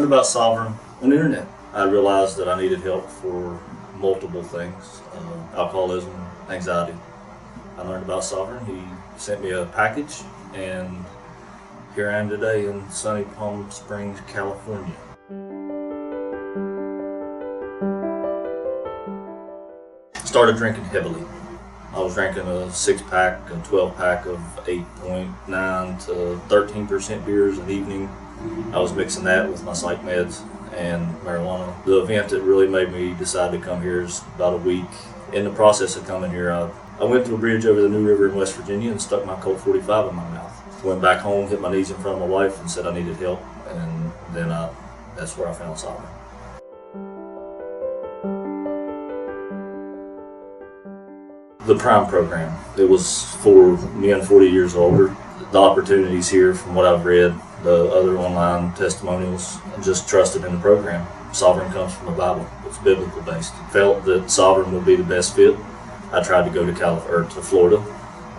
learned about Sovereign on the internet. I realized that I needed help for multiple things, alcoholism, anxiety. I learned about Sovereign. He sent me a package, and here I am today in sunny Palm Springs, California. Started drinking heavily. I was drinking a 6-pack, a 12-pack of 8.9 to 13% beers an evening. I was mixing that with my psych meds and marijuana. The event that really made me decide to come here is about a week. In the process of coming here, I went to a bridge over the New River in West Virginia and stuck my Colt 45 in my mouth. Went back home, hit my knees in front of my wife and said I needed help, and then that's where I found Sovereign. The Prime program, it was for men 40 years or older. The opportunities here, from what I've read, the other online testimonials, just trusted in the program. Sovereign comes from the Bible. It's biblical based. Felt that Sovereign would be the best fit. I tried to go to Florida,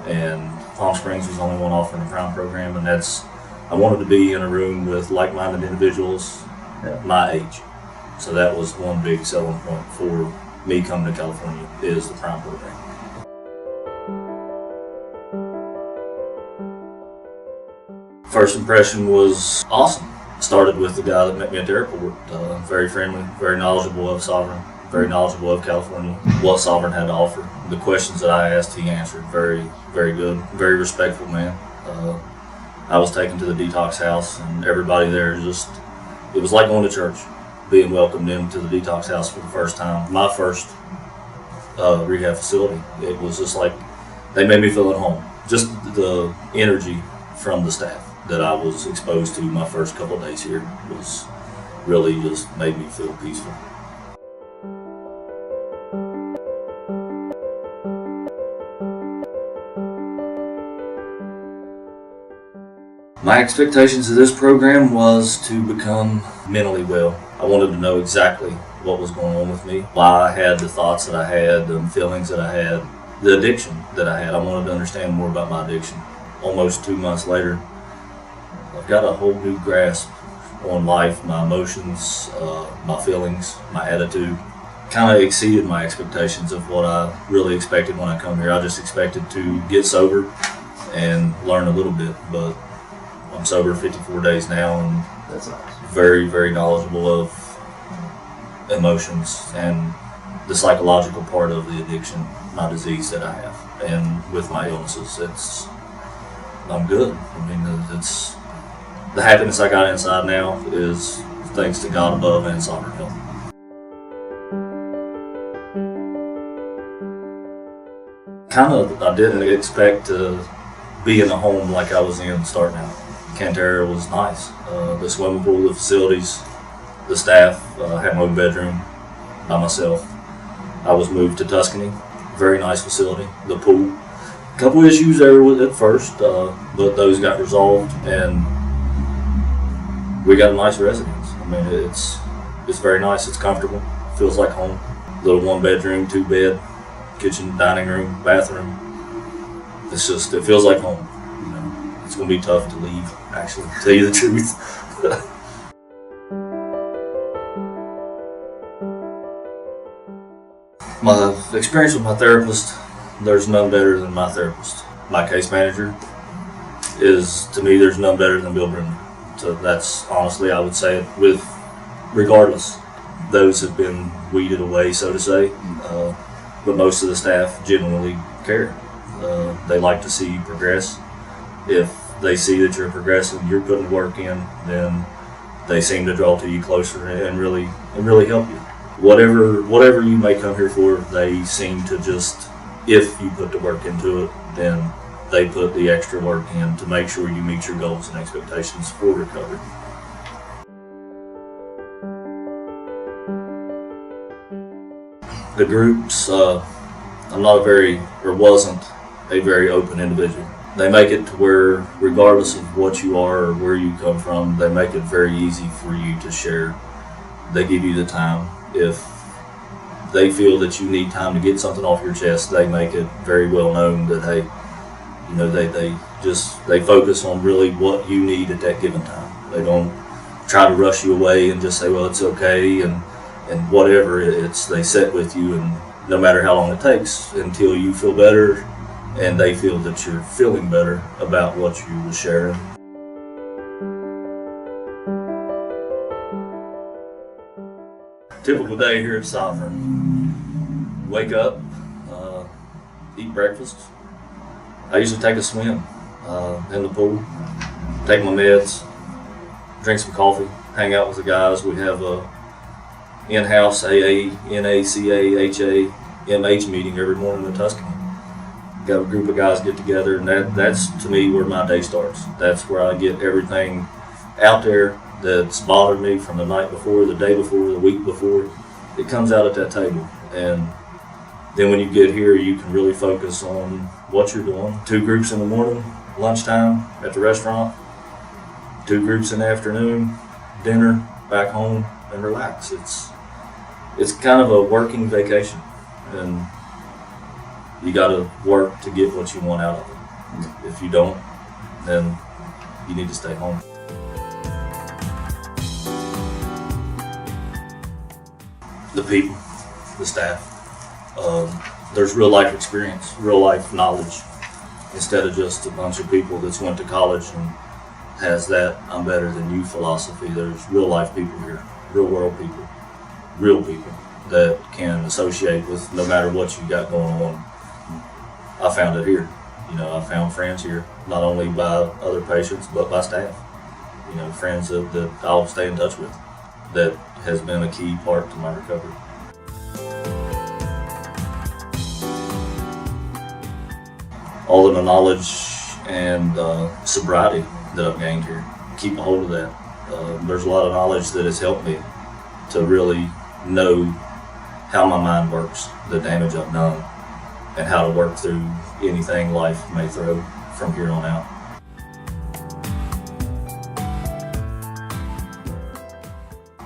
and Palm Springs was the only one offering the Prime program, and I wanted to be in a room with like-minded individuals my age. So that was one big selling point for me coming to California, is the Prime program. First impression was awesome. Started with the guy that met me at the airport. Very friendly, very knowledgeable of Sovereign, very knowledgeable of California, what Sovereign had to offer. The questions that I asked, he answered very, very good, very respectful man. I was taken to the detox house, and everybody there it was like going to church, being welcomed into the detox house for the first time. My first rehab facility, it was just like, they made me feel at home. Just the energy from the staff that I was exposed to my first couple of days here was really just made me feel peaceful. My expectations of this program was to become mentally well. I wanted to know exactly what was going on with me, why I had the thoughts that I had, the feelings that I had, the addiction that I had. I wanted to understand more about my addiction. Almost 2 months later, I've got a whole new grasp on life, my emotions, my feelings, my attitude. Kind of exceeded my expectations of what I really expected when I come here. I just expected to get sober and learn a little bit, but I'm sober 54 days now, and that's nice. Very, very knowledgeable of emotions and the psychological part of the addiction, my disease that I have, and with my illnesses, I'm good. I mean, the happiness I got inside now is thanks to God above and Sovereign help. I didn't expect to be in a home like I was in starting out. Cantera was nice. The swimming pool, the facilities, the staff, had my own bedroom by myself. I was moved to Tuscany, very nice facility. The pool, a couple issues there at first, but those got resolved, and we got a nice residence. I mean, it's very nice. It's comfortable. Feels like home. Little 1-bedroom, 2-bed, kitchen, dining room, bathroom. It feels like home. You know, it's gonna be tough to leave, actually, to tell you the truth. My experience with my therapist, there's none better than my therapist. My case manager to me, there's none better than Bill Brennan. So that's honestly, I would say it regardless. Those have been weeded away, so to say, but most of the staff genuinely care. They like to see you progress. If they see that you're progressing, you're putting work in, then they seem to draw to you closer and really help you. Whatever you may come here for, they seem to just, if you put the work into it, then they put the extra work in to make sure you meet your goals and expectations for recovery. The groups, I'm not wasn't a very open individual. They make it to where, regardless of what you are or where you come from, they make it very easy for you to share. They give you the time. If they feel that you need time to get something off your chest, they make it very well known that, hey, they focus on really what you need at that given time. They don't try to rush you away and just say, well, it's okay, and whatever. They sit with you, and no matter how long it takes, until you feel better and they feel that you're feeling better about what you were sharing. Typical day here at Sovereign. Wake up, eat breakfast. I usually take a swim in the pool, take my meds, drink some coffee, hang out with the guys. We have a in-house AA, NACA, HA, MH meeting every morning in Tuscany. Got a group of guys get together, and that's to me where my day starts. That's where I get everything out there that's bothered me from the night before, the day before, the week before. It comes out at that table, and then when you get here, you can really focus on what you're doing. 2 groups in the morning, lunchtime at the restaurant, 2 groups in the afternoon, dinner, back home, and relax. It's kind of a working vacation, and you got to work to get what you want out of it. If you don't, then you need to stay home. The people, the staff. There's real life experience, real life knowledge, instead of just a bunch of people that's went to college and has that "I'm better than you" philosophy. There's real life people here, real world people, real people that can associate with no matter what you got going on. I found it here. I found friends here, not only by other patients, but by staff. Friends that I'll stay in touch with. That has been a key part to my recovery. All of the knowledge and sobriety that I've gained here, keep a hold of that. There's a lot of knowledge that has helped me to really know how my mind works, the damage I've done, and how to work through anything life may throw from here on out.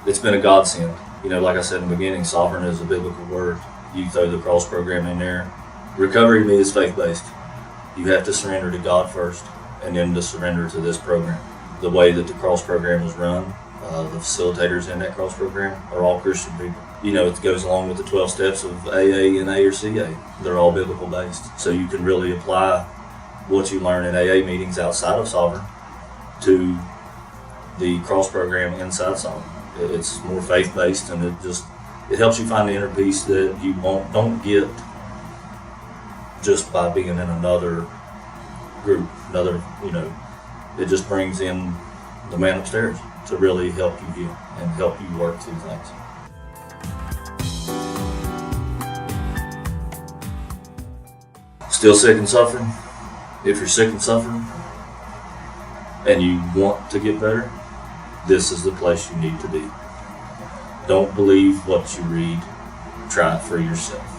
It's been a godsend. Like I said in the beginning, sovereign is a biblical word. You throw the cross program in there. Recovery to me is faith-based. You have to surrender to God first, and then to surrender to this program. The way that the cross program is run, the facilitators in that cross program are all Christian people. It goes along with the 12 steps of AA, NA, or CA. They're all biblical based. So you can really apply what you learn in AA meetings outside of Sovereign to the cross program inside Sovereign. It's more faith based, and it helps you find the inner peace that you don't get just by being in another group. It just brings in the man upstairs to really help you heal and help you work through things. Still sick and suffering? If you're sick and suffering and you want to get better, this is the place you need to be. Don't believe what you read. Try it for yourself.